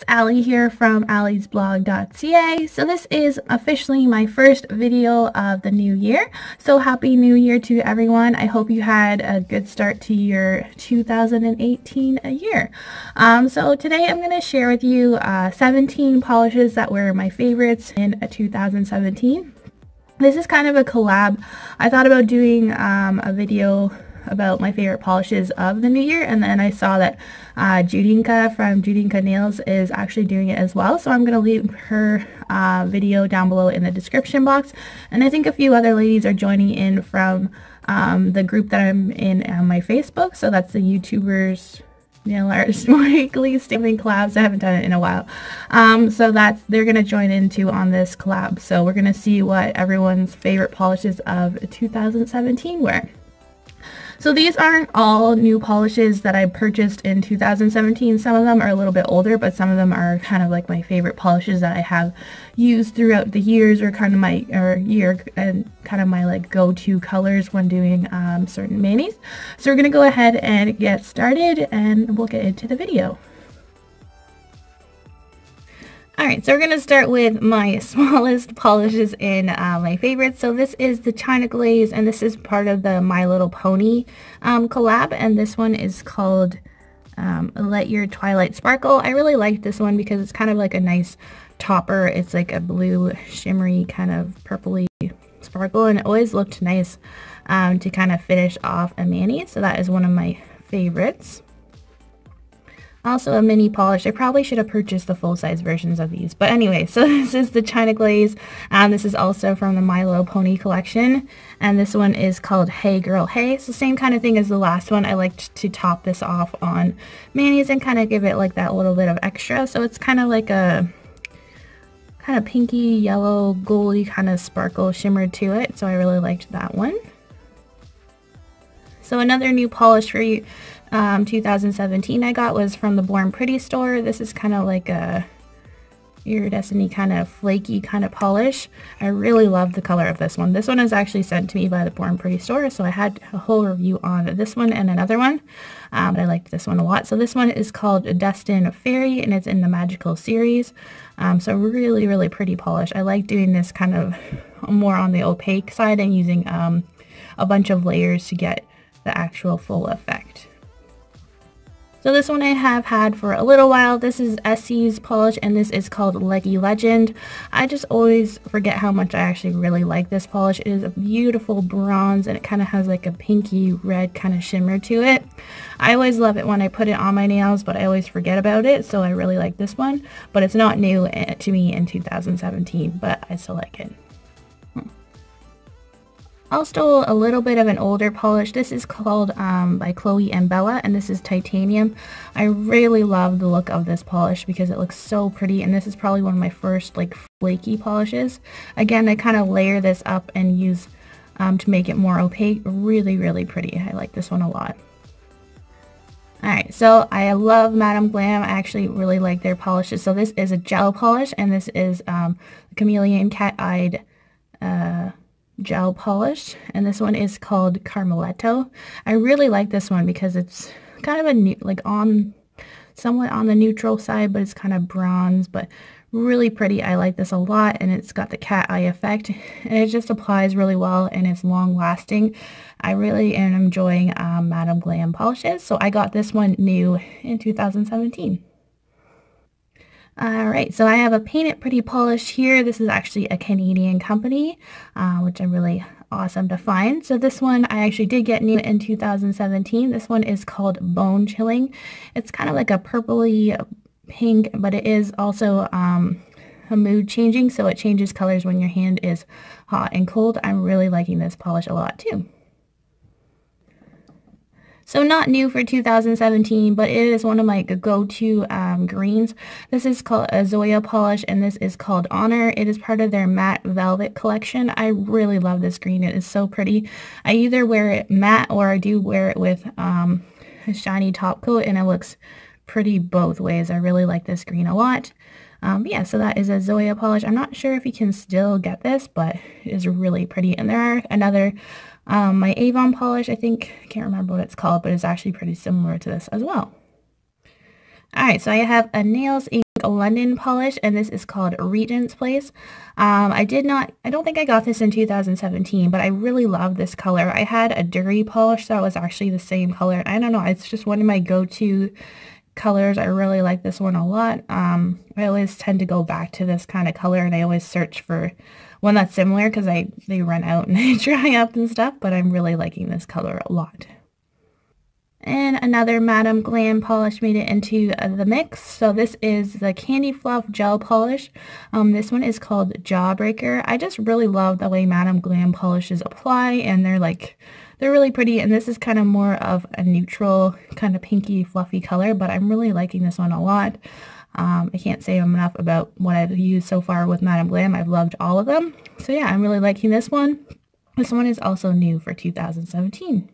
Allie here from alliesblog.ca. So this is officially my first video of the new year. So happy new year to everyone. I hope you had a good start to your 2018 year. So today I'm going to share with you 17 polishes that were my favorites in 2017. This is kind of a collab. I thought about doing a video about my favorite polishes of the new year, and then I saw that Judinka from Judinka Nails is actually doing it as well, so I'm going to leave her video down below in the description box. And I think a few other ladies are joining in from the group that I'm in on my Facebook, so that's the YouTubers Nail Artist Weekly Stamping Collabs. I haven't done it in a while, so they're going to join in too on this collab. So we're going to see what everyone's favorite polishes of 2017 were. So these aren't all new polishes that I purchased in 2017. Some of them are a little bit older, but some of them are kind of like my favorite polishes that I have used throughout the years, or kind of my like go-to colors when doing certain manis. So we're gonna go ahead and get started, and we'll get into the video. Alright, so we're going to start with my smallest polishes in my favorites. So this is the China Glaze, and this is part of the My Little Pony collab, and this one is called Let Your Twilight Sparkle. I really like this one because it's kind of like a nice topper. It's like a blue shimmery kind of purpley sparkle, and it always looked nice to kind of finish off a mani, so that is one of my favorites. Also a mini polish. I probably should have purchased the full-size versions of these. But anyway, so this is the China Glaze. This is also from the My Little Pony collection. And this one is called Hey Girl Hey. It's the same kind of thing as the last one. I liked to top this off on manis and kind of give it like that little bit of extra. So it's kind of like a kind of pinky, yellow, goldy kind of sparkle shimmer to it. So I really liked that one. So another new polish for you 2017 I got was from the Born Pretty store. This is kind of like a iridescent kind of flaky kind of polish. I really love the color of this one. This one is actually sent to me by the Born Pretty store, so I had a whole review on this one and another one, but I liked this one a lot. So this one is called Destin Fairy, and it's in the Magical series. So really pretty polish. I like doing this kind of more on the opaque side and using a bunch of layers to get the actual full effect. So this one I have had for a little while. This is Essie's polish, and this is called Leggy Legend. I just always forget how much I actually really like this polish. It is a beautiful bronze, and it kind of has like a pinky red kind of shimmer to it. I always love it when I put it on my nails, but I always forget about it, so I really like this one. But it's not new to me in 2017, but I still like it. Also a little bit of an older polish. This is called by Chloe and Bella, and this is Titanium. I really love the look of this polish because it looks so pretty, and this is probably one of my first like flaky polishes. Again, I kind of layer this up and use to make it more opaque. Really pretty. I like this one a lot. Alright, so I love Madame Glam. I actually really like their polishes. So this is a gel polish, and this is Chameleon Cat-Eyed gel polish, and this one is called Carmeletto. I really like this one because it's kind of a new, like somewhat on the neutral side, but it's kind of bronze, but really pretty. I like this a lot, and it's got the cat eye effect, and it just applies really well, and it's long lasting. I really am enjoying Madame Glam polishes, so I got this one new in 2017. Alright, so I have a Paint It Pretty polish here. This is actually a Canadian company, which I'm really awesome to find. So this one I actually did get new in 2017. This one is called Bone Chilling. It's kind of like a purpley pink, but it is also a mood changing, so it changes colors when your hand is hot and cold. I'm really liking this polish a lot too. So not new for 2017, but it is one of my go-to greens. This is called a Zoya polish, and this is called Honor. It is part of their matte velvet collection. I really love this green. It is so pretty. I either wear it matte or I do wear it with a shiny top coat, and it looks pretty both ways. I really like this green a lot. Yeah, so that is a Zoya polish. I'm not sure if you can still get this, but it is really pretty. And there are another my Avon polish, I can't remember what it's called, but it's actually pretty similar to this as well. Alright, so I have a Nails a London polish, and this is called Regent's Place. I don't think I got this in 2017, but I really love this color. I had a Dirty polish that was actually the same color. I don't know, it's just one of my go-to colors. I really like this one a lot. I always tend to go back to this kind of color, and I always search for one that's similar because they run out and they dry up and stuff, but I'm really liking this color a lot. And another Madame Glam polish made it into the mix. So this is the Candy Fluff Gel Polish. This one is called Jawbreaker. I just really love the way Madame Glam polishes apply, and they're really pretty. And this is kind of more of a neutral, kind of pinky, fluffy color, but I'm really liking this one a lot. I can't say enough about what I've used so far with Madame Glam. I've loved all of them. So yeah, I'm really liking this one. This one is also new for 2017.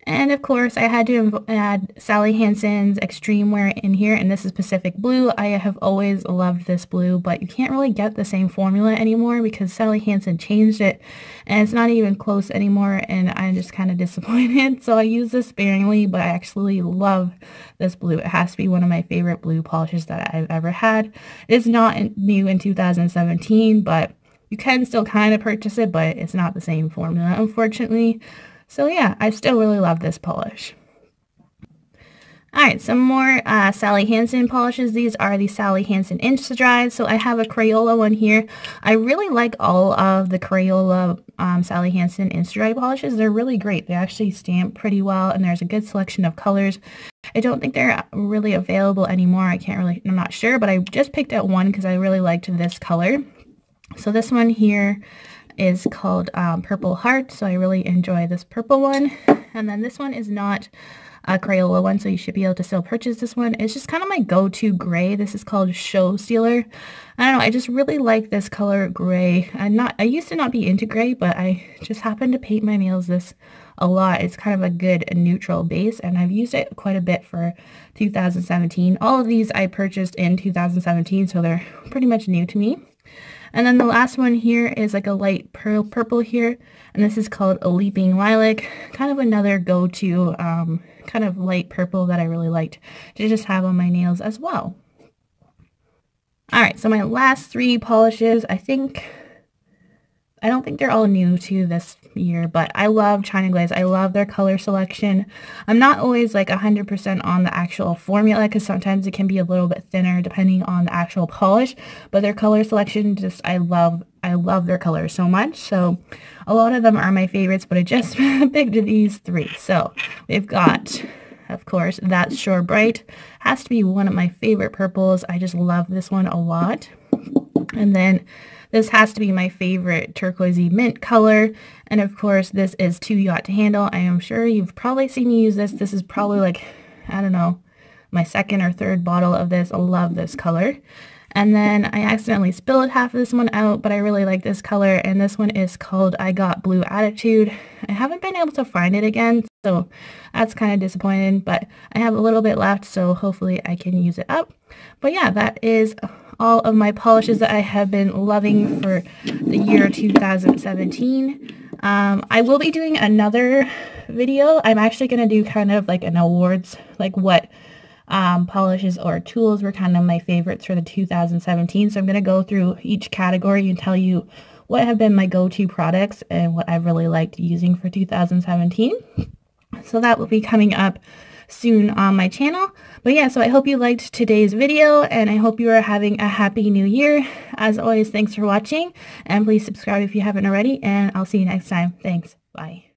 And of course, I had to add Sally Hansen's Extreme Wear in here, and this is Pacific Blue. I have always loved this blue, but you can't really get the same formula anymore because Sally Hansen changed it, and it's not even close anymore, and I'm just kind of disappointed. So I use this sparingly, but I actually love this blue. It has to be one of my favorite blue polishes that I've ever had. It's not new in 2017, but you can still kind of purchase it, but it's not the same formula, unfortunately. So yeah, I still really love this polish. Alright, some more Sally Hansen polishes. These are the Sally Hansen Insta-Dries. So I have a Crayola one here. I really like all of the Crayola Sally Hansen Insta-Dry polishes. They're really great. They actually stamp pretty well, and there's a good selection of colors. I don't think they're really available anymore. I'm not sure, but I just picked out one because I really liked this color. So this one here is called Purple Heart, so I really enjoy this purple one. And then this one is not a Crayola one, so you should be able to still purchase this one. It's just kind of my go-to gray. This is called Show Stealer. I don't know, I just really like this color gray. I used to not be into gray, but I just happen to paint my nails this a lot. It's kind of a good neutral base, and I've used it quite a bit for 2017. All of these I purchased in 2017, so they're pretty much new to me. And then the last one here is like a light purple here, and this is called a Leaping Lilac, kind of another go-to kind of light purple that I really liked to just have on my nails as well. Alright, so my last three polishes, I don't think they're all new to this year, but I love China Glaze. I love their color selection. I'm not always like 100% on the actual formula because sometimes it can be a little bit thinner depending on the actual polish, but their color selection, I love their colors so much. So a lot of them are my favorites, but I just picked these three. So we've got, of course, That's Sure Bright. Has to be one of my favorite purples. I just love this one a lot. And then this has to be my favorite turquoisey mint color. And of course, this is Too Yacht to Handle. I am sure you've probably seen me use this. This is probably like, I don't know, my second or third bottle of this. I love this color. And then I accidentally spilled half of this one out, but I really like this color. And this one is called I Got Blue Attitude. I haven't been able to find it again, so that's kind of disappointing, but I have a little bit left, so hopefully I can use it up. But yeah, that is all of my polishes that I have been loving for the year 2017. I will be doing another video. I'm actually going to do kind of like an awards, like what polishes or tools were kind of my favorites for the 2017. So I'm going to go through each category and tell you what have been my go-to products and what I've really liked using for 2017. So that will be coming up soon on my channel. But yeah, so I hope you liked today's video, and I hope you are having a happy new year. As always, thanks for watching, and please subscribe if you haven't already, and I'll see you next time. Thanks. Bye.